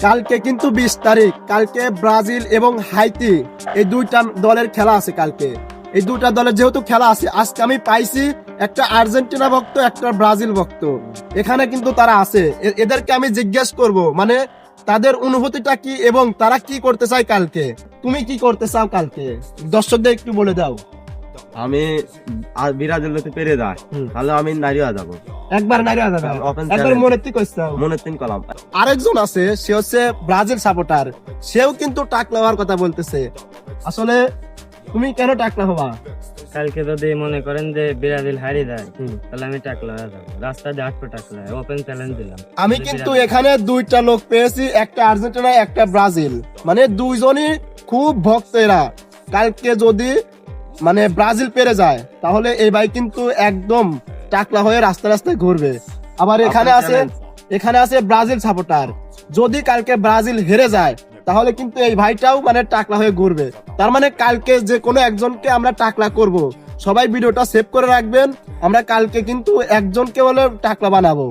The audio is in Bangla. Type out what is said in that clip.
কালকে কিন্তু 20 তারিখ, কালকে ব্রাজিল এবং হাইতি এই দুইটা দলের খেলা আছে। কালকে এই দুইটা দলের যেহেতু খেলা আছে, আজকে আমি পাইছি একটা আর্জেন্টিনা ভক্ত, একটা ব্রাজিল ভক্ত এখানে কিন্তু তারা আছে। এদেরকে আমি জিজ্ঞেস করব মানে তাদের অনুভূতিটা কি এবং তারা কি করতে চায় কালকে। তুমি কি করতে চাও কালকে, দর্শকদের একটু বলে দাও। আমি আর ব্রাজিল যদি পেরে যায় তাহলে আমি নারিয়া যাবো, একবার নারী আদা দাও, Open একবার challenge. মনে কি কইছাও। মনে তিন কলাম। আরেকজন আছে, সে হচ্ছে ব্রাজিল সাপোর্টার, সেও কিন্তু টাকলা হওয়ার কথা বলতেছে। আসলে তুমি কেন টাকলা হবা? কালকে যদি মনে করেন যে ব্রাজিল হারিয়ে যায় তাহলে আমি টাকলা হয়ে যাবো, রাস্তা দিয়ে 8 টাকলা ওপেন চ্যালেঞ্জ দিলাম। আমি কিন্তু এখানে দুইটা লোক পেয়েছি, একটা আর্জেন্টিনা একটা ব্রাজিল, মানে দুইজনই খুব ভক্ত এরা। কালকে যদি মানে ব্রাজিল পেরে যায় তাহলে এই ভাই কিন্তু একদম টাকলা হয়ে রাস্তায় রাস্তায় ঘুরবে। আবার এখানে আছে ব্রাজিল সাপোর্টার, যদি কালকে ব্রাজিল হেরে যায় তাহলে কিন্তু এই ভাইটাও মানে টাকলা হয়ে ঘুরবে। তার মানে কালকে যে কোনো একজনকে আমরা টাকলা করব। সবাই ভিডিওটা সেভ করে রাখবেন, আমরা কালকে কিন্তু একজনকে বলে টাকলা বানাবো।